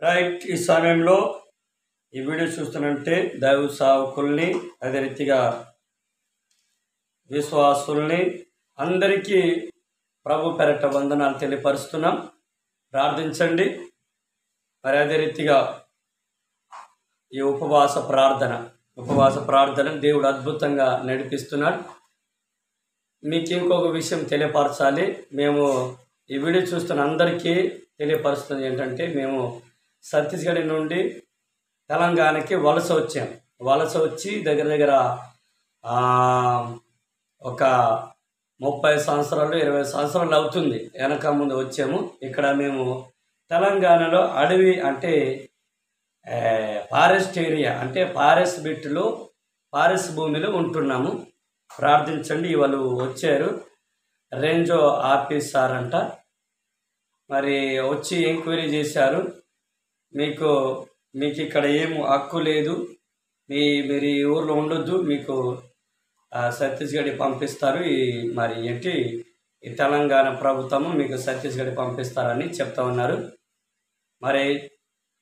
Right. ఈ సమయంలో ఈ వీడియో చూస్తున్నట్టే దైవ సేవకుల్ని, అదే రీతిగా విశ్వాసుల్ని అందరికీ ప్రభు పేరట వందనాలు తెలియపరుస్తున్నాం. ప్రార్థించండి. మరి అదే రీతిగా ఈ ఉపవాస ప్రార్థన దేవుడు అద్భుతంగా నడిపిస్తున్నాడు. మీకు ఇంకొక విషయం తెలియపరచాలి. మేము ఈ వీడియో చూస్తున్న అందరికీ తెలియపరుస్తుంది ఏంటంటే, మేము ఛత్తీస్గఢ్ నుండి తెలంగాణకి వలస వచ్చి దగ్గర ఒక 30 సంవత్సరాలు 20 సంవత్సరాలు అవుతుంది. వెనక ముందు వచ్చాము. ఇక్కడ మేము తెలంగాణలో అడవి అంటే ఫారెస్ట్ ఏరియా అంటే ఫారెస్ట్ భూమిలో ఉంటున్నాము. ప్రార్థించండి. వాళ్ళు వచ్చారు, రేంజో ఆఫీసర్ అంట. మరి వచ్చి ఎంక్వైరీ చేశారు. మీకు ఇక్కడ ఏం హక్కు లేదు, మీరు ఈ ఊర్లో ఉండొద్దు, మీకు ఛత్తీస్గఢ్ పంపిస్తారు. ఈ తెలంగాణ ప్రభుత్వము మీకు ఛత్తీస్గఢ్ పంపిస్తారని చెప్తా ఉన్నారు. మరి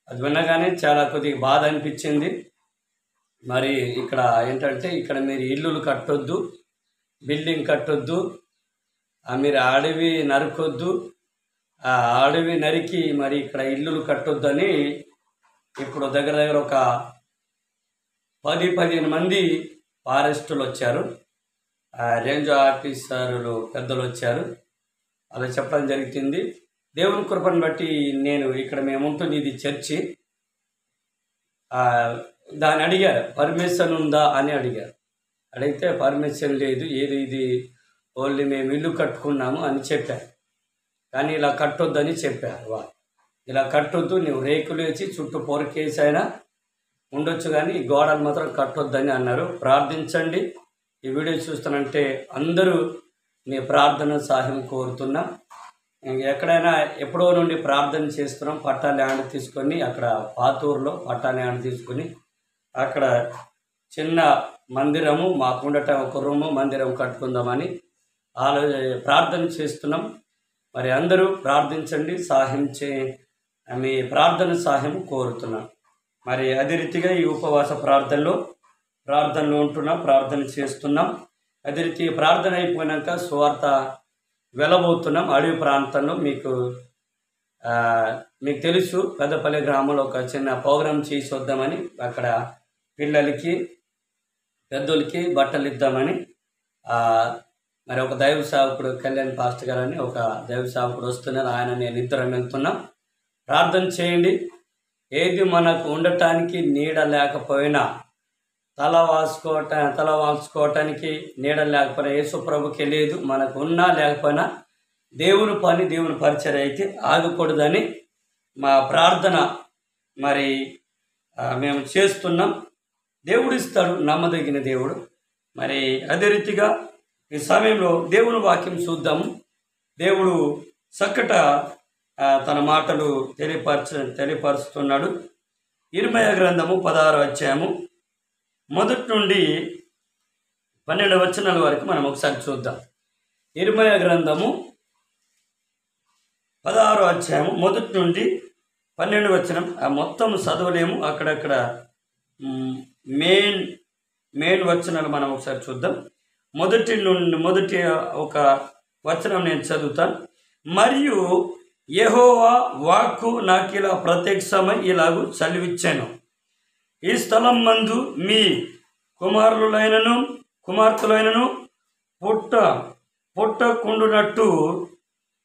అది వినగానే చాలా కొద్దిగా బాధ అనిపించింది. మరి ఇక్కడ ఏంటంటే, ఇక్కడ మీరు ఇల్లులు కట్టొద్దు, బిల్డింగ్ కట్టొద్దు, మీరు అడవి నరకొద్దు, ఆ అడవి నరికి మరి ఇక్కడ ఇల్లులు కట్టొద్దని ఇప్పుడు దగ్గర ఒక 10-15 మంది ఫారెస్టులు వచ్చారు, రేంజ్ ఆఫీసర్లు పెద్దలు వచ్చారు. అలా చెప్పడం జరుగుతుంది. దేవుని కృపను బట్టి నేను ఇక్కడ మేము ఉంటుంది, ఇది చర్చి. దాన్ని అడిగారు, పర్మిషన్ ఉందా అని అడిగారు. అడిగితే పర్మిషన్ లేదు, ఇది ఓన్లీ మేము ఇల్లు కట్టుకున్నాము అని చెప్పారు. కానీ ఇలా కట్టొద్దని చెప్పారు వాళ్ళు. ఇలా కట్టొద్దు, నువ్వు రేకులు వేసి చుట్టూ పొరకేసి అయినా ఉండొచ్చు, కానీ ఈ గోడలు మాత్రం కట్టొద్దని అన్నారు. ప్రార్థించండి. ఈ వీడియో చూస్తానంటే అందరూ మీ ప్రార్థన సహాయం కోరుతున్నాం. ఎక్కడైనా ఎప్పుడో నుండి ప్రార్థన చేస్తున్నాం. పట్టా ల్యాండ్ తీసుకొని, అక్కడ పాతూరులో పట్టా ల్యాండ్ తీసుకొని అక్కడ చిన్న మందిరము మాకుండట, ఒక రూము మందిరం కట్టుకుందామని ప్రార్థన చేస్తున్నాం. మరి అందరూ ప్రార్థించండి, మీ ప్రార్థన సహాయం కోరుతున్నాం. మరి అదే రీతిగా ఈ ఉపవాస ప్రార్థనలో ఉంటున్నాం, ప్రార్థన చేస్తున్నాం. అదే రీతి ప్రార్థన అయిపోయినాక సువార్త వెళ్ళబోతున్నాం. అడవి ప్రాంతంలో మీకు తెలుసు, పెద్దపల్లి గ్రామంలో ఒక చిన్న ప్రోగ్రాం చేసి వద్దామని, అక్కడ పిల్లలకి పెద్దోళ్ళకి బట్టలు ఇద్దామని మరి ఒక దైవ సేవకుడు కళ్యాణ్ పాస్టర్ గారు అని ఒక దైవ సేవకుడు వస్తున్నారు. ఆయన నేను ఇద్దరం వెళ్తున్నాం. ప్రార్థన చేయండి. ఏది మనకు ఉండటానికి నీడ లేకపోయినా, తల వాల్చుకోవటానికి నీడ లేకపోయినా యేసు ప్రభుకే లేదు. మనకు ఉన్నా లేకపోయినా దేవుని పని, దేవుని పరిచర్య అయితే ఆగకూడదని మా ప్రార్థన. మరి మేము చేస్తున్నాం. దేవుడు ఇస్తాడు, నమ్మదగిన దేవుడు. మరి అదే రీతిగా ఈ సమయంలో దేవుని వాక్యం చూద్దాము. దేవుడు చక్కట తన మాటలు తెలియపరుస్తున్నాడు. ఇర్మయా గ్రంథము 16వ అధ్యాయము 1 నుండి 12 వచనాల వరకు మనం ఒకసారి చూద్దాం. ఇర్మయా గ్రంథము 16వ అధ్యాయము 1 నుండి 12 వచనం. మొత్తం చదవలేము, అక్కడక్కడ మెయిన్ వచనాలు మనం ఒకసారి చూద్దాం. మొదటి ఒక వచనం నేను చదువుతాను. మరియు యెహోవా వాక్కు నాకిలా ప్రత్యక్షమై ఇలాగు చలివిచ్చాను. ఈ స్థలం మందు మీ కుమార్తెలైనను పుట్టకుండునట్టు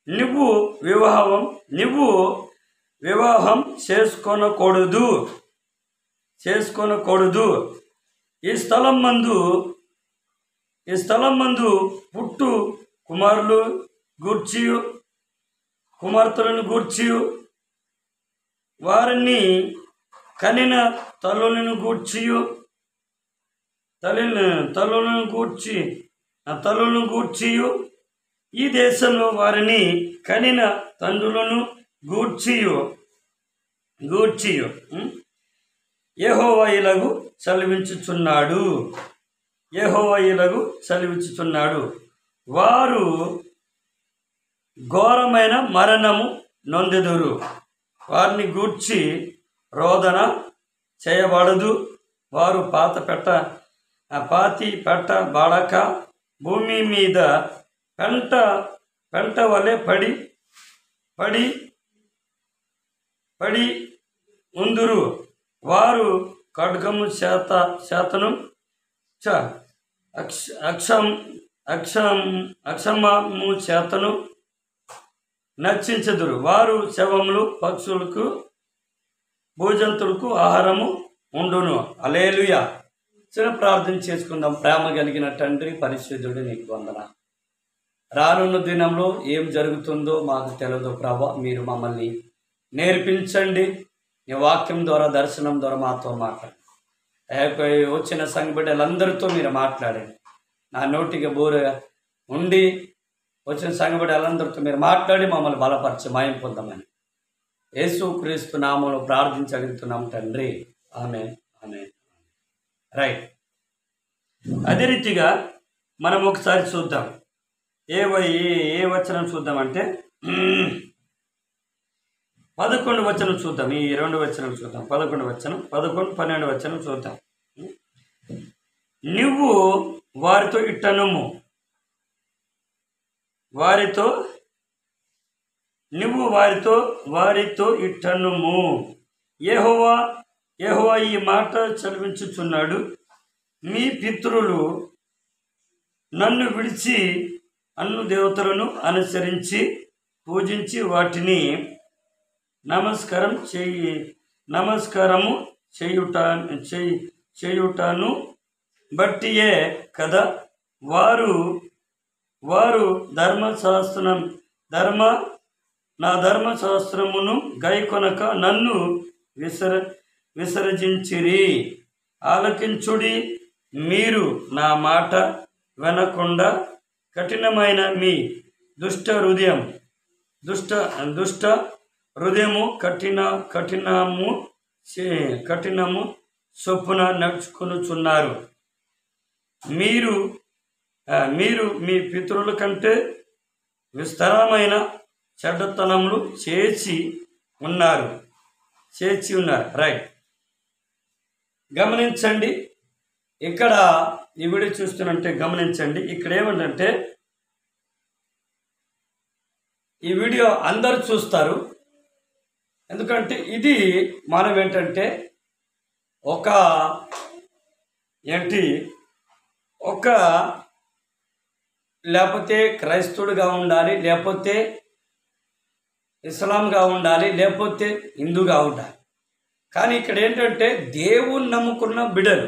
నువ్వు వివాహం చేసుకోనకూడదు. ఈ స్థలం మందు పుట్టు కుమార్తెలను గూర్చి, వారిని కనిన తల్లులను గూర్చి, ఈ దేశంలో వారిని కనిన తండ్రులను గూర్చి యెహోవా ఇలాగు చలివించుచున్నాడు. వారు ఘోరమైన మరణము నొందెదురు. వారిని గూర్చి రోదన చేయబడదు. వారు పాతి పెట్టబడక భూమి మీద పెంట వలె పడి ఉందురు. వారు ఖడ్గము చేతను అక్షమము చేతను నచ్చించదురు. వారు శవములు, పక్షులకు, భూజంతులకు ఆహారము ఉండును. హల్లెలూయా. చిన్న ప్రార్థన చేసుకుందాం. ప్రేమ కలిగిన తండ్రి, పరిశుద్ధుడు, నీకు వందనాలు. రానున్న దినంలో ఏం జరుగుతుందో మాకు తెలియదు ప్రభా. మీరు మమ్మల్ని నేర్పించండి. నీ వాక్యం ద్వారా, దర్శనం ద్వారా మాతో మాట్లాడండి. వచ్చిన సంఘ బిడ్డలందరితో మీరు మాట్లాడండి. నా నోటికి బోరగా ఉండి వచ్చిన సంఘ బిడ్డలందరితో మీరు మాట్లాడి మమ్మల్ని బలపరిచి మాయం పొందమని యేసుక్రీస్తు నామములో ప్రార్థించి అడుగుతున్నాం తండ్రి. ఆమేన్, ఆమేన్. రైట్. అదే రీతిగా మనం ఒకసారి చూద్దాం. ఏ వచనం చూద్దామంటే 11 వచనం చూద్దాం. ఈ 2 వచనం చూద్దాం. 11 వచనం, 11, 12 వచనం చూద్దాం. నువ్వు వారితో ఇట్టనుము, వారితో ఇట్టనుము. యెహోవా ఈ మాట చదివించుచున్నాడు. మీ పితరులు నన్ను విడిచి అన్ను దేవతలను అనుసరించి పూజించి వాటిని నమస్కారము చేయుటను బట్టియే కదా వారు నా ధర్మశాస్త్రమును గైకొనక నన్ను విసర్జించిరి. ఆలకించుడి, మీరు నా మాట వినకుండా కఠినమైన మీ దుష్ట హృదయము కఠినము చొప్పున నడుచుకొనుచున్నారు. మీరు మీ పితరుల కంటే విస్తారమైన చెడ్డతనములు చేసి ఉన్నారు. రైట్. గమనించండి. ఇక్కడ ఈ వీడియో చూస్తున్నంటే గమనించండి. ఇక్కడ ఏమంటే ఈ వీడియో అందరూ చూస్తారు. ఎందుకంటే ఇది మనం ఏంటంటే లేకపోతే క్రైస్తవుడిగా ఉండాలి, లేకపోతే ఇస్లాంగా ఉండాలి, లేకపోతే హిందూగా ఉండాలి. కానీ ఇక్కడ ఏంటంటే దేవుని నమ్ముకున్న బిడ్డలు,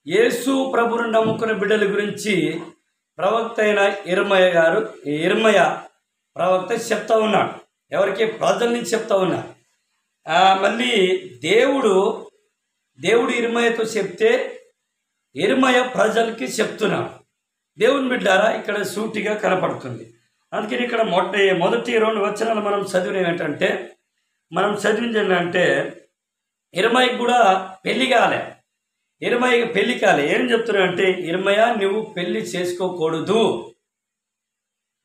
యేసు ప్రభువుని నమ్ముకున్న బిడ్డల గురించి ప్రవక్త అయిన ఇర్మయ ప్రవక్త చెప్తా ఉన్నాడు. ఎవరికి? ప్రజల్ని చెప్తా ఉన్నాడు. మళ్ళీ దేవుడు ఇర్మయతో చెప్తే ఇర్మయ ప్రజలకి చెప్తున్నాడు. దేవుని బిడ్డారా ఇక్కడ సూటిగా కనపడుతుంది. అందుకని ఇక్కడ మొదటి 2 వచనాలు మనం చదివినవి ఏంటంటే ఇర్మయకి కూడా పెళ్లి కాలే. ఇర్మయకి పెళ్లి కాలే. ఏం చెప్తున్నాడంటే, ఇర్మయ నువ్వు పెళ్లి చేసుకోకూడదు.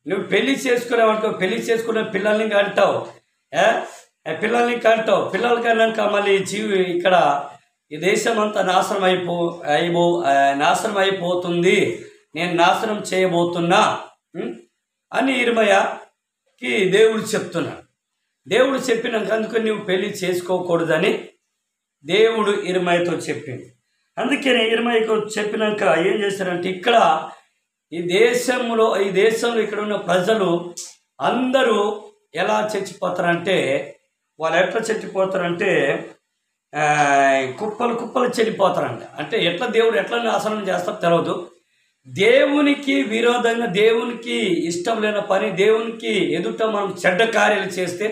నువ్వు పెళ్లి చేసుకున్నావంటో పెళ్లి చేసుకున్న పిల్లల్ని కంటావు. పిల్లలు కన్నాక మళ్ళీ ఇక్కడ ఈ దేశం అంతా నాశనం అయిపోతుంది, నేను నాశనం చేయబోతున్నా అని ఇర్మయకి దేవుడు చెప్తున్నాడు. దేవుడు చెప్పినాక అందుకని నువ్వు పెళ్లి చేసుకోకూడదని దేవుడు ఇర్మయతో చెప్పింది. అందుకని ఇర్మయకు చెప్పినాక ఏం చేశారంటే, ఇక్కడ ఈ దేశంలో ఇక్కడ ఉన్న ప్రజలు అందరూ ఎలా చచ్చిపోతారంటే, వాళ్ళు ఎట్లా చచ్చిపోతారంటే కుప్పలు చెడిపోతారంట. అంటే దేవుడు ఎట్లా నాశనం చేస్తారో తెలియదు. దేవునికి విరోధంగా, దేవునికి ఇష్టం లేని పని, దేవునికి ఎదుట మనం చెడ్డ కార్యాలు చేస్తే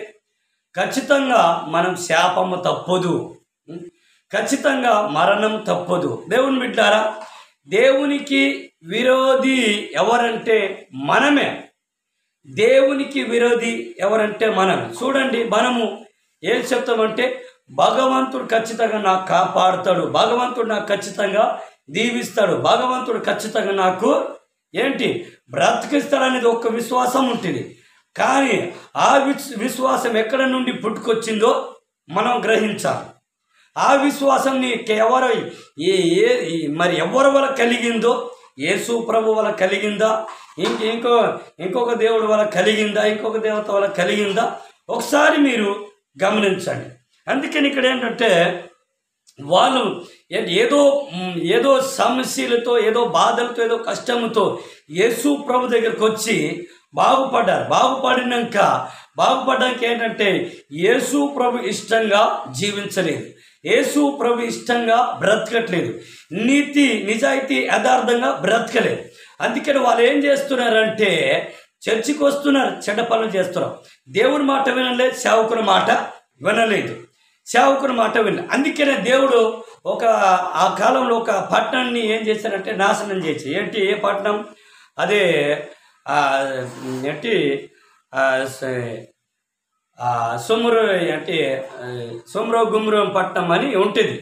ఖచ్చితంగా మనం శాపము తప్పదు, ఖచ్చితంగా మరణం తప్పదు. దేవుని బిడ్డారా, దేవునికి విరోధి ఎవరంటే మనమే. దేవునికి విరోధి ఎవరంటే మనమే. చూడండి, మనము ఏం చెప్తామంటే, భగవంతుడు ఖచ్చితంగా నాకు కాపాడుతాడు, భగవంతుడు నాకు ఖచ్చితంగా దీవిస్తాడు, భగవంతుడు ఖచ్చితంగా నాకు బ్రతికిస్తాడు అనేది ఒక విశ్వాసం ఉంటుంది. కానీ ఆ విశ్వాసం ఎక్కడ నుండి పుట్టుకొచ్చిందో మనం గ్రహించాలి. ఆ విశ్వాసం ఎవరు మరి ఎవరి వల్ల కలిగిందో, యేసు ప్రభు వల్ల కలిగిందా, ఇంకొక దేవుడి వల్ల కలిగిందా, ఇంకొక దేవత వల్ల కలిగిందా, ఒకసారి మీరు గమనించండి. అందుకని ఇక్కడ ఏంటంటే వాళ్ళు ఏదో సమస్యలతో, ఏదో బాధలతో, ఏదో కష్టంతో యేసు ప్రభు దగ్గరికి వచ్చి బాగుపడ్డారు. బాగుపడ్డానికి ఏంటంటే యేసు ప్రభు ఇష్టంగా జీవించలేదు, యేసు ప్రభు ఇష్టంగా బ్రతకట్లేదు, నిజాయితీ యథార్థంగా బ్రతకలేదు. అందుకని వాళ్ళు ఏం చేస్తున్నారంటే చర్చికి వస్తున్నారు, చెడ్డ పనులు చేస్తున్నారు, దేవుని మాట వినలేదు, సేవకుని మాట వినలేదు. అందుకనే దేవుడు ఆ కాలంలో ఒక పట్టణాన్ని ఏం చేశారంటే నాశనం చేసి, ఏ పట్టణం అదే సుమ్రో గుమ్రో పట్టణం అని ఉంటుంది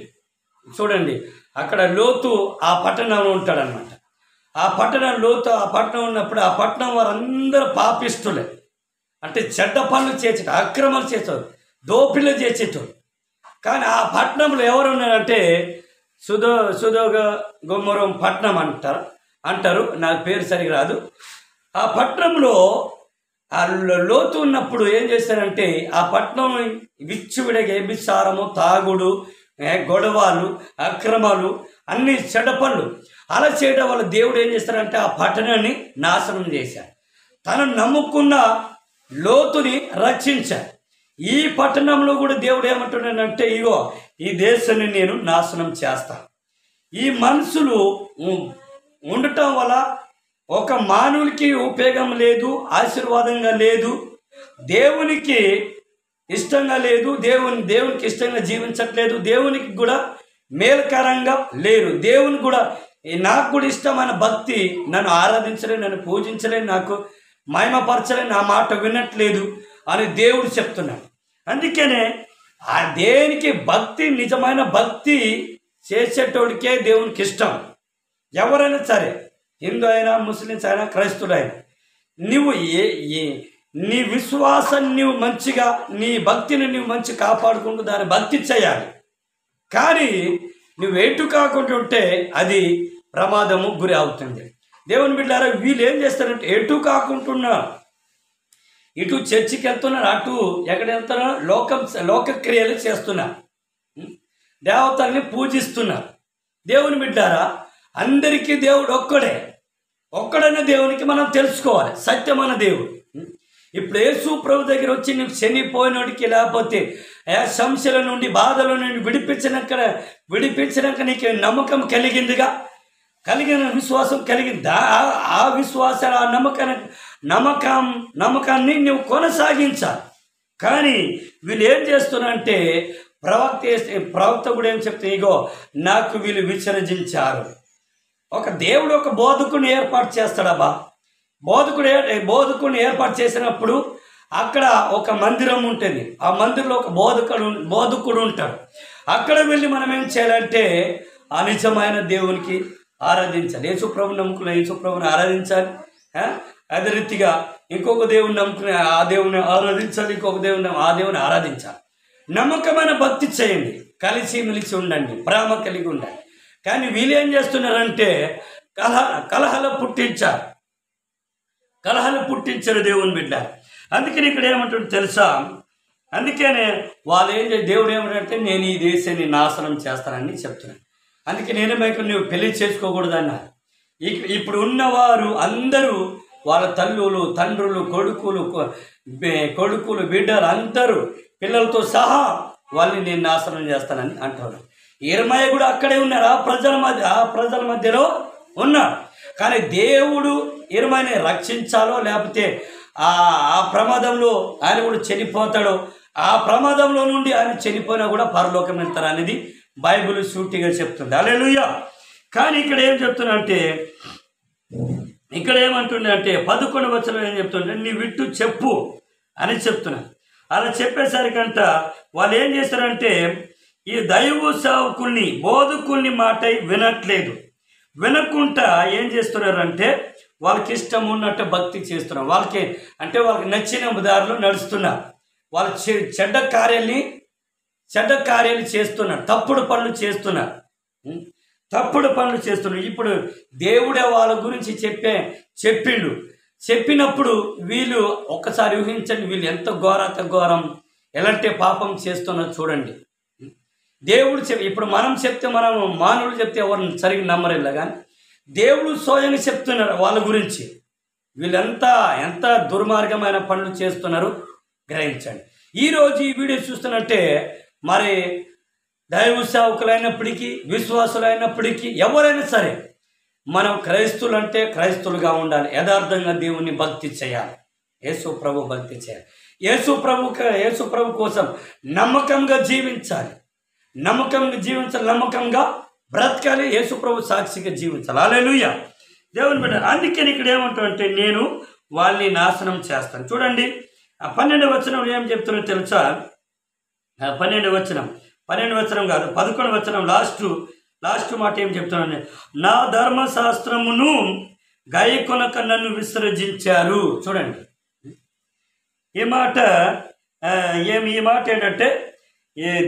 చూడండి. అక్కడ లోతు ఆ పట్టణంలో ఉంటాడనమాట. ఆ పట్టణం ఉన్నప్పుడు ఆ పట్టణం వారందరూ పాపిస్తులే, అంటే చెడ్డ పనులు చేసేట, అక్రమాలు చేసేవారు, దోపిళ్ళు చేసేటోళ్ళు. కానీ ఆ పట్టణంలో ఎవరు ఉన్నారంటే సుధోగ గుమ్మరం పట్టణం అంటారు, నాకు పేరు సరిగా రాదు. ఆ పట్టణంలో ఆ లోతు ఉన్నప్పుడు ఏం చేశారంటే ఆ పట్టణం విచ్చువిడగా వ్యభిచారము, తాగుడు, గొడవలు, అక్రమాలు, అన్ని చెడ్డ పనులు అలా చేయడం వల్ల దేవుడు ఏం చేస్తారంటే ఆ పట్టణాన్ని నాశనం చేశాడు. తను నమ్ముకున్న లోతుని రక్షించాడు. ఈ పట్టణంలో కూడా దేవుడు ఏమంటున్నాడంటే ఇగో ఈ దేశాన్ని నేను నాశనం చేస్తాను. ఈ మనుషులు ఉండటం వల్ల ఒక మానవునికి ఉపయోగం లేదు, ఆశీర్వాదంగా లేదు, దేవునికి ఇష్టంగా లేదు, దేవునికి ఇష్టంగా జీవించట్లేదు, దేవునికి కూడా మేలుకరంగా లేరు. దేవుని కూడా నాకు కూడా ఇష్టమైన భక్తి, నన్ను ఆరాధించలే, నన్ను పూజించలే, నాకు మహిమపరచలే, నా మాట వినట్లేదు అని దేవుడు చెప్తున్నాడు. అందుకనే ఆ దేనికి భక్తి, నిజమైన భక్తి చేసేటోడికే దేవునికి ఇష్టం. ఎవరైనా సరే, హిందూ అయినా, ముస్లిమ్స్ అయినా, క్రైస్తవుడైనా, నువ్వు నీ విశ్వాసాన్ని నువ్వు మంచిగా, నీ భక్తిని నువ్వు మంచిగా కాపాడుకుంటూ దాన్ని భక్తి చేయాలి. కానీ నువ్వు ఎటు కాకుండా ఉంటే అది ప్రమాదము గురి అవుతుంది. దేవుని బిడ్డలారా, వీళ్ళు ఏం చేస్తారంటే ఎటు కాకుంటున్నారు, ఇటు చర్చికి వెళ్తున్నారు, అటు ఎక్కడ వెళ్తున్నారు, లోకక్రియలు చేస్తున్నారు, దేవతల్ని పూజిస్తున్నారు. దేవుని బిడ్డలారా, అందరికీ దేవుడు ఒక్కడైన దేవునికి మనం తెలుసుకోవాలి, సత్యమైన దేవుడు. ఇప్పుడు యేసు ప్రభు దగ్గర వచ్చి నువ్వు చనిపోయినోడికి, లేకపోతే సమస్యల నుండి, బాధల నుండి విడిపించినాక నీకు నమ్మకం కలిగిన విశ్వాసం కలిగిందా? ఆ విశ్వాసాల నమ్మకాన్ని నువ్వు కొనసాగించాలి. కానీ వీళ్ళు ఏం చేస్తున్నారంటే ప్రవక్త కూడా ఏం చెప్తే, ఇగో నాకు వీళ్ళు విసర్జించారు. ఒక దేవుడు ఒక బోధకుని ఏర్పాటు చేస్తాడబ్బా. బోధకుని ఏర్పాటు చేసినప్పుడు అక్కడ ఒక మందిరం ఉంటుంది, ఆ మందిరంలో ఒక బోధకుడు ఉంటాడు. అక్కడ వెళ్ళి మనం ఏం చేయాలంటే ఆ నిజమైన దేవునికి ఆరాధించాలి. యేసుప్రభుని నమ్ముకున్న యేసుప్రభుని ఆరాధించాలి. అదే రీతిగా ఇంకొక దేవుని నమ్ముకునే ఆ దేవుని ఆరాధించాలి, ఇంకొక ఆ దేవుని ఆరాధించాలి. నమ్మకమైన భక్తి చేయండి, కలిసి మెలిసి ఉండండి, ప్రేమ కలిగి ఉండండి. కానీ వీళ్ళు ఏం చేస్తున్నారంటే కలహాలు పుట్టించారు దేవుని బిడ్డ. అందుకని ఇక్కడ ఏమంటుంది తెలుసా? అందుకనే వాళ్ళు దేవుడు ఏమంటే నేను ఈ దేశాన్ని నాశనం చేస్తానని చెప్తున్నాను. అందుకే నేనేమైనా నువ్వు పెళ్లి చేసుకోకూడదన్నారు. ఇప్పుడు ఉన్నవారు అందరూ వాళ్ళ తల్లులు, తండ్రులు, కొడుకులు, బిడ్డలు అందరూ పిల్లలతో సహా వాళ్ళని నేను నాశనం చేస్తానని అంటున్నారు. యిర్మీయా కూడా అక్కడే ఉన్నారు, ఆ ప్రజల మధ్యలో ఉన్నారు. కానీ దేవుడు యిర్మీయాని రక్షించాలో, లేకపోతే ఆ ప్రమాదంలో ఆయన కూడా చనిపోతాడో, ఆ ప్రమాదంలో నుండి ఆయన చనిపోయినా కూడా పరలోకం వెళ్తారు అనేది బైబిల్ సూటిగా చెప్తుంది. హల్లెలూయా. కానీ ఇక్కడ ఏం చెప్తున్నా అంటే, ఇక్కడ ఏమంటుండే అంటే 11వ వచనం ఏం చెప్తుండే, నీ విట్టు చెప్పు అని చెప్తున్నా. అలా చెప్పేసరికంట వాళ్ళు ఏం చేస్తారంటే ఈ దైవ సేవకుల్ని, బోధకుల్ని మాట వినట్లేదు. వినకుండా ఏం చేస్తున్నారంటే వాళ్ళకి ఇష్టం ఉన్నట్టు భక్తి చేస్తున్నారు. వాళ్ళకి నచ్చిన దారిలో నడుస్తున్నారు. వాళ్ళు చెడ్డ కార్యాలు చేస్తున్నారు, తప్పుడు పనులు చేస్తున్నారు. ఇప్పుడు దేవుడే వాళ్ళ గురించి చెప్పినప్పుడు వీళ్ళు ఒక్కసారి ఊహించండి, వీళ్ళు ఎంత ఘోరం ఎలాంటి పాపం చేస్తున్నారు చూడండి. దేవుడు ఇప్పుడు మనం మానవులు చెప్తే ఎవరిని సరిగ్గా నమ్మరేలా, కానీ దేవుడు స్వయంగా చెప్తున్నారు వాళ్ళ గురించి. ఎంత దుర్మార్గమైన పనులు చేస్తున్నారు గ్రహించండి. ఈరోజు ఈ వీడియో చూస్తున్నట్టే మరి దైవ సేవకులైనప్పటికీ, విశ్వాసులైనప్పటికీ, ఎవరైనా సరే మనం క్రైస్తువులంటే క్రైస్తువులుగా ఉండాలి. యథార్థంగా దేవుని భక్తి చేయాలి, యేసు ప్రభు భక్తి చేయాలి. యేసు ప్రభు కోసం నమ్మకంగా జీవించాలి, నమ్మకంగా బ్రతకాలి, యేసు ప్రభు సాక్షిగా జీవించాలి. హల్లెలూయా, దేవుని బిడ్డ. అందుకని ఇక్కడ ఏమంటాడంటే, నేను వాళ్ళని నాశనం చేస్తాను. చూడండి 12వ వచనం ఏం చెప్తున్నా తెలుసా? 12వ వచనం కాదు, 11వ వచనం లాస్ట్ మాట ఏం చెప్తున్నాను? నా ధర్మశాస్త్రమును గాయకొనక నన్ను విసర్జించారు. చూడండి ఈ మాట ఏంటంటే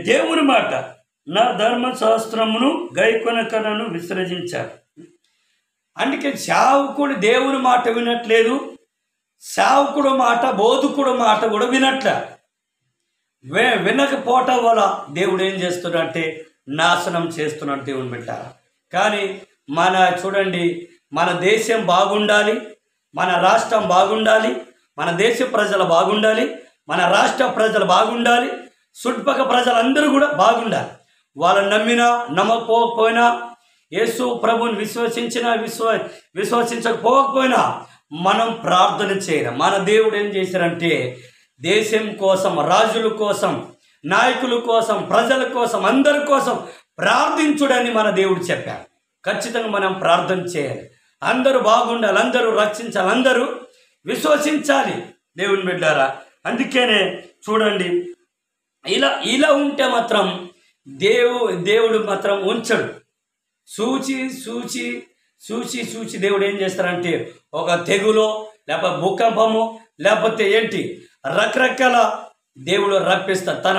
దేవుని మాట, నా ధర్మశాస్త్రమును గాయకొనక నన్ను విసర్జించారు. అందుకే సేవకుడు దేవుని మాట వినట్లేదు, సేవకుడు మాట, బోధకుడు మాట కూడా వినట్లే. వినకపోవటం వల్ల దేవుడు ఏం చేస్తున్నాడంటే నాశనం చేస్తున్నాడు దేవుని బిడ్డ. కానీ చూడండి, మన దేశం బాగుండాలి, మన రాష్ట్రం బాగుండాలి, మన దేశ ప్రజలు బాగుండాలి, మన రాష్ట్ర ప్రజలు బాగుండాలి, చుట్టుపక్కల ప్రజలందరూ కూడా బాగుండాలి. వాళ్ళు నమ్మినా నమ్మకపోకపోయినా, యేసు ప్రభుని విశ్వసించకపోకపోయినా మనం ప్రార్థన చేయాలి. మన దేవుడు ఏం చేశారంటే దేశం కోసం, రాజుల కోసం, నాయకుల కోసం, ప్రజల కోసం, అందరి కోసం ప్రార్థించుడని మన దేవుడు చెప్పారు. ఖచ్చితంగా మనం ప్రార్థన చేయాలి. అందరూ బాగుండాలి, అందరూ రక్షించాలి, అందరూ విశ్వసించాలి దేవుని బిడ్డారా. అందుకనే చూడండి, ఇలా ఉంటే మాత్రం దేవుడు మాత్రం ఉంచడు. చూచి దేవుడు ఏం చేస్తారంటే ఒక తెగులో, లేకపోతే భూకంపము, లేకపోతే రకరకాల దేవుడు రప్పిస్తాడు. తన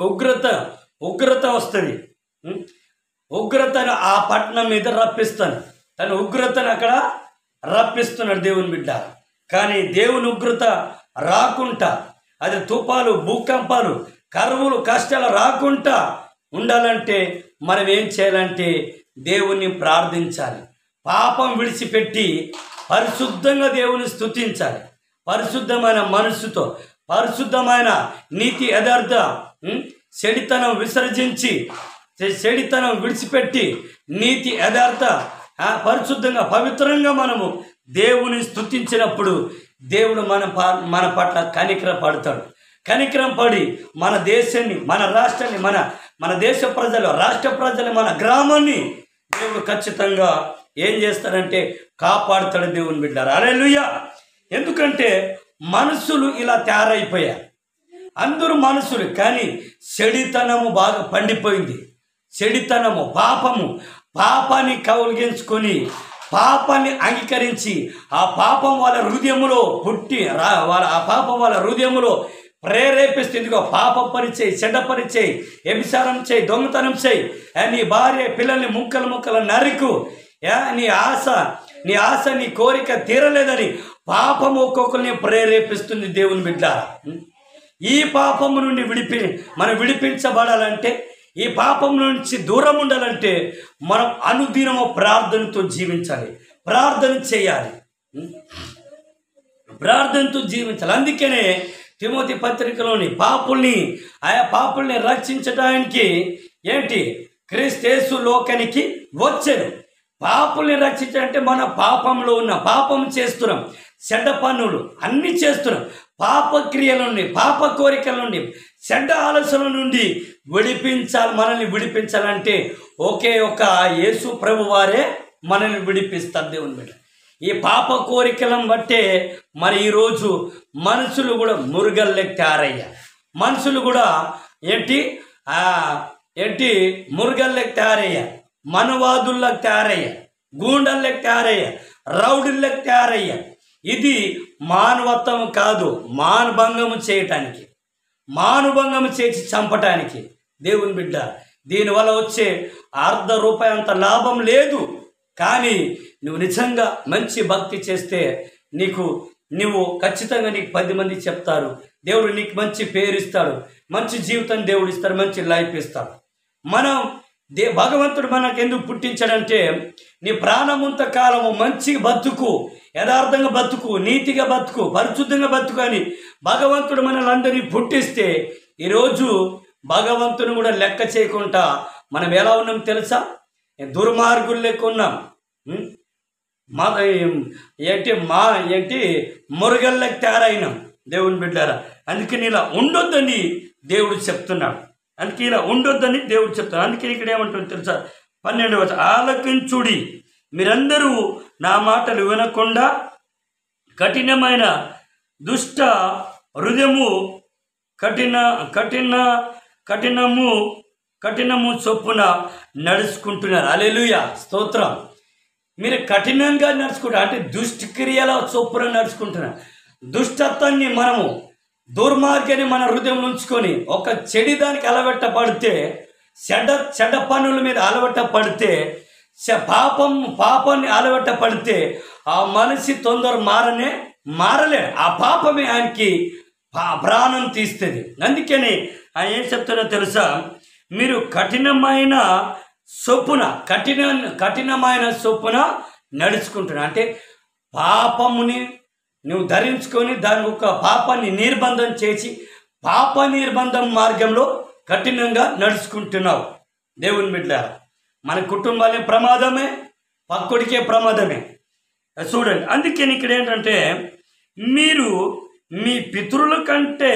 ఉగ్రత వస్తుంది, ఉగ్రతను ఆ పట్టణం మీద రప్పిస్తాను, తన ఉగ్రతను అక్కడ రప్పిస్తున్నాడు దేవుని బిడ్డ. కానీ దేవుని ఉగ్రత రాకుండా, అది తుఫాలు, భూకంపాలు, కరువులు, కష్టాలు రాకుండా ఉండాలంటే మనం ఏం చేయాలంటే దేవుణ్ణి ప్రార్థించాలి, పాపం విడిచిపెట్టి పరిశుద్ధంగా దేవుని స్తుతించాలి. పరిశుద్ధమైన మనస్సుతో, పరిశుద్ధమైన నీతి యథార్థ, చెడితనం విడిచిపెట్టి నీతి యథార్థ పరిశుద్ధంగా పవిత్రంగా మనము దేవుని స్తుతించినప్పుడు దేవుడు మన పట్ల కనికరం పడి మన దేశాన్ని, మన రాష్ట్రాన్ని, మన దేశ ప్రజలు, రాష్ట్ర ప్రజలు, మన గ్రామాన్ని దేవుడు ఖచ్చితంగా ఏం చేస్తాడంటే కాపాడుతాడు దేవుని బిడ్డారు. హల్లెలూయా. ఎందుకంటే మనుషులు ఇలా తయారైపోయారు, అందరూ మనుషులు. కానీ చెడితనము బాగా పండిపోయింది. చెడితనము, పాపాన్ని కౌగిలించుకొని, పాపాన్ని అంగీకరించి, ఆ పాపం వాళ్ళ హృదయములో ఆ పాపం వాళ్ళ హృదయములో ప్రేరేపిస్తుంది. పాప పరిచయం, చెడ్డ పరిచయం, వ్యభిచారం చేయి, దొంగతనం చేయి, నీ భార్య పిల్లల్ని ముక్కలు నరికి, నీ ఆశ నీ కోరిక తీరలేదని పాపము ఒక్కొక్కరిని ప్రేరేపిస్తుంది దేవుని బిడ్డ. ఈ పాపము నుండి మనం విడిపించబడాలంటే, ఈ పాపం నుంచి దూరం ఉండాలంటే మనం అనుదినము ప్రార్థనతో జీవించాలి, ప్రార్థన చేయాలి. అందుకనే తిమోతి పత్రికలోని ఆయా పాపుల్ని రక్షించడానికి క్రీస్తు యేసు లోకానికి వచ్చాను. పాపుల్ని రక్షించాలంటే మన పాపంలో ఉన్న పాపం చేస్తున్నాం, చెడ్డ పనులు అన్నీ చేస్తున్నాం, పాప క్రియల నుండి, పాప కోరికల నుండి, చెడ్డ ఆలోచనల నుండి మనల్ని విడిపించాలంటే ఒకే ఒక యేసు ప్రభు వారే మనల్ని విడిపిస్తారు దేవుని బిడ్డ. ఈ పాప కోరికలను బట్టే మరి ఈరోజు మనుషులు కూడా మురుగల్లోకి తయారయ్యారు. మనుషులు కూడా మురుగల్లోకి తయారయ్యారు, మనవాదుల్లోకి తయారయ్యారు, గూండల్లోకి తయారయ్యారు, రౌడీలకు తయారయ్యారు. ఇది మానవత్వం కాదు, మానభంగము చేయటానికి, మానుభంగము చేసి చంపటానికి. దేవుని బిడ్డ, దీనివల్ల వచ్చే ₹1/2 అంత లాభం లేదు. కానీ నువ్వు నిజంగా మంచి భక్తి చేస్తే నువ్వు ఖచ్చితంగా నీకు 10 మంది చెప్తారు. దేవుడు నీకు మంచి పేరు ఇస్తాడు, మంచి జీవితం దేవుడు ఇస్తాడు, మంచి లైఫ్ ఇస్తాడు. మనం భగవంతుడు మనకు ఎందుకు పుట్టించాడంటే నీ ప్రాణమంత కాలము మంచిగా బతుకు, యథార్థంగా బతుకు, నీతిగా బతుకు, పరిశుద్ధంగా బతుకు అని భగవంతుడు మనల్ని అందరినీ పుట్టిస్తే ఈరోజు భగవంతుని కూడా లెక్క చేయకుండా మనం ఎలా ఉన్నాం తెలుసా? దుర్మార్గులు లెక్క ఉన్నాం. మురుగల్లకు తయారైనాం. దేవుని బిడ్డారా, అందుకని ఇలా ఉండొద్దని దేవుడు చెప్తున్నాడు. అందుకే ఇలా ఉండొద్దని దేవుడు చెప్తాడు. అందుకే ఇక్కడ ఏమంటుంది తెలుసా? 12వ వచనం, ఆలకించుడి మీరందరూ నా మాటలు వినకుండా కఠినమైన దుష్ట హృదయము కఠినము చొప్పున నడుచుకుంటున్నారు. హల్లెలూయా, స్తోత్రం. మీరు కఠినంగా నడుచుకుంటారు అంటే దుష్క్రియల చొప్పున నడుచుకుంటున్నారు. దుష్టత్వాన్ని మనము దుర్మార్గాన్ని మన హృదయం ఉంచుకొని ఒక చెడు దానికి అలవెట్టబడితే, చెడ్డ పనుల మీద అలవెట్టబడితే, పాపాన్ని అలవెట్టబడితే ఆ మనిషి తొందర మారలే. ఆ పాపమే ఆయనకి ప్రాణం తీస్తుంది. అందుకని ఆయన ఏం చెప్తారో తెలుసా? మీరు కఠినమైన చొప్పున నడుచుకుంటున్నా అంటే పాపముని నువ్వు ధరించుకొని దాని ఒక పాపాన్ని నిర్బంధం చేసి పాప నిర్బంధం మార్గంలో కఠినంగా నడుచుకుంటున్నావు. దేవుని బిడ్డలారా, మన కుటుంబాలే ప్రమాదమే, పక్కుడికే ప్రమాదమే. చూడండి, అందుకని ఇక్కడ ఏంటంటే మీరు మీ పితరుల కంటే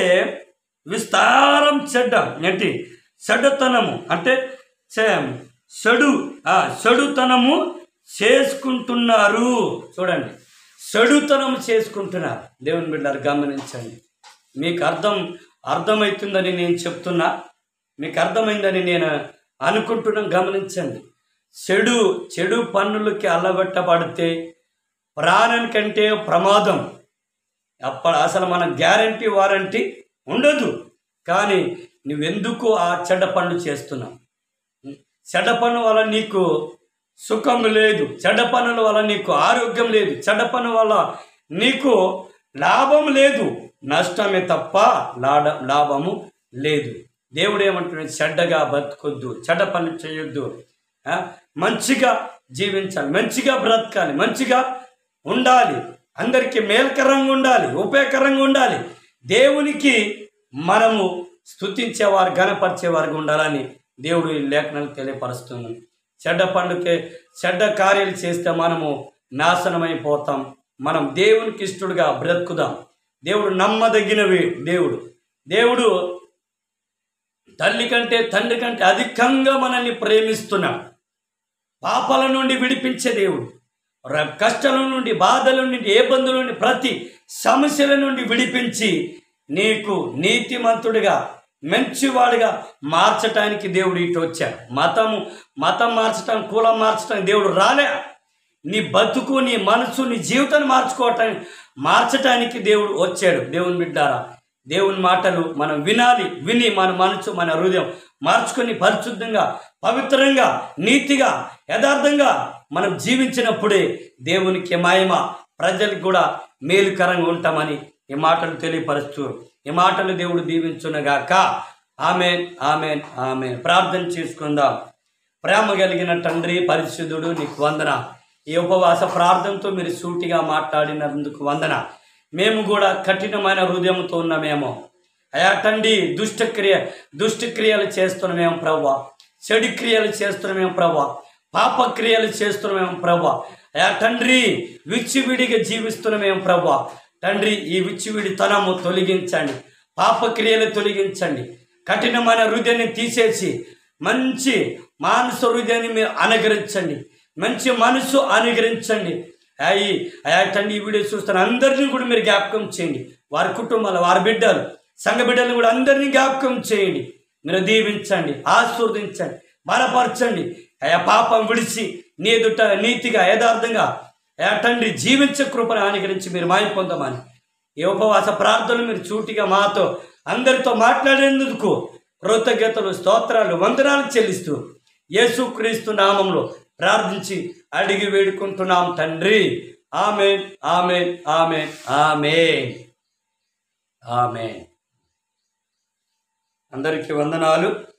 విస్తారం చెడుతనము అంటే చెడుతనము చేసుకుంటున్నారు. చూడండి, చెడుతనం చేసుకుంటున్నారు. దేవుని బిడ్డలారా, గమనించండి. మీకు అర్థమవుతుందని నేను చెప్తున్నా, మీకు అర్థమైందని నేను అనుకుంటున్నాను. గమనించండి, చెడు పన్నులకి అల్లబెట్టబడితే ప్రాణానికంటే ప్రమాదం. అసలు మన గ్యారంటీ వారంటీ ఉండదు. కానీ నువ్వెందుకు ఆ చెడ్డ పనులు చేస్తున్నావు? చెడ్డ పనుల వల్ల నీకు సుఖం లేదు, చెడ్డ పనుల వల్ల నీకు ఆరోగ్యం లేదు, చెడ్డ పనుల వల్ల నీకు లాభం లేదు, నష్టమే తప్ప లాభము లేదు. దేవుడు ఏమంటున్నాడు? చెడ్డగా బతకొద్దు, చెడ్డ పనులు చేయొద్దు, మంచిగా జీవించాలి, మంచిగా బ్రతకాలి, మంచిగా ఉండాలి, అందరికీ మేల్కరంగా ఉండాలి, ఉపయోగకరంగా ఉండాలి, దేవునికి మనము స్తుతించేవారు, గణపరిచేవారుగా ఉండాలని దేవుడు ఈ లేఖనాలు తెలియపరుస్తున్నాడు. చెడ్డ కార్యాలు చేస్తే మనము నాశనమైపోతాం. మనం దేవునికి ఇష్టడుగా బ్రతుకుదాం. దేవుడు నమ్మదగినవి. దేవుడు తల్లి కంటే తండ్రి కంటే అధికంగా మనల్ని ప్రేమిస్తున్నాడు. పాపాల నుండి విడిపించే దేవుడు, కష్టాల నుండి, బాధల నుండి, ఇబ్బందుల నుండి, ప్రతి సమస్యల నుండి విడిపించి నీకు నీతిమంతుడిగా, మంచివాడిగా మార్చటానికి దేవుడు ఇటు వచ్చాడు. మతం మార్చటం, కులం మార్చటం దేవుడు రాలే. నీ బతుకు, నీ మనసు, నీ జీవితాన్ని మార్చటానికి దేవుడు వచ్చాడు. దేవుని బిడ్డారా, దేవుని మాటలు మనం విని మన మనసు, మన హృదయం మార్చుకొని పరిశుద్ధంగా, పవిత్రంగా, నీతిగా, యథార్థంగా మనం జీవించినప్పుడే దేవునికి మహిమ, ప్రజలకు కూడా మేలుకరంగా ఉంటామని ఈ మాటలు తెలియపరుస్తూ ఈ మాటలు దేవుడు దీవించునగాక. ఆమేన్, ఆమేన్, ఆమేన్. ప్రార్థన చేసుకుందాం. ప్రేమ కలిగిన తండ్రి, పరిశుద్ధుడు, నీకు వందన. ఈ ఉపవాస ప్రార్థనతో మీరు సూటిగా మాట్లాడినందుకు వందన. మేము కూడా కఠినమైన హృదయంతో ఉన్నామేమో అయా తండ్రి. దుష్టక్రియలు చేస్తున్నామేమో ప్రభువా, చెడు క్రియలు చేస్తున్నామేమో ప్రభువా, పాపక్రియలు చేస్తున్నామేమో ప్రభువా. అయా తండ్రి, విచ్చివిడిగా జీవిస్తున్నామేమో ప్రభువా. తండ్రి, ఈ విచ్చివిడితనము తొలగించండి, పాపక్రియలు తొలగించండి, కఠినమైన హృదయాన్ని తీసేసి మంచి మానస హృదయాన్ని మీరు అనుగ్రహించండి, మంచి మనసు అనుగ్రహించండి. అయా తండ్రి, ఈ వీడియో చూస్తున్న అందరినీ కూడా మీరు జ్ఞాపకం చేయండి. వారి కుటుంబాలు, వారి బిడ్డలు, సంఘ బిడ్డలను కూడా అందరినీ జ్ఞాపకం చేయండి. మీరు దీవించండి, ఆశీర్వదించండి, బలపరచండి. అయా పాపం విడిచి నీ ఎదుట నీతిగా, యథార్థంగా తండ్రి జీవించే కృపను అనుగ్రహించి మీరు మాయం పొందమని ఈ ఉపవాస ప్రార్థనలు మీరు చూటిగా మాతో అందరితో మాట్లాడేందుకు కృతజ్ఞతలు స్తోత్రాలు వందనాలు చెల్లిస్తూ యేసుక్రీస్తు నామంలో ప్రార్థించి అడిగి వేడుకుంటున్నాం తండ్రి. ఆమేన్, ఆమేన్, ఆమేన్, ఆమేన్, ఆమేన్. అందరికీ వందనాలు.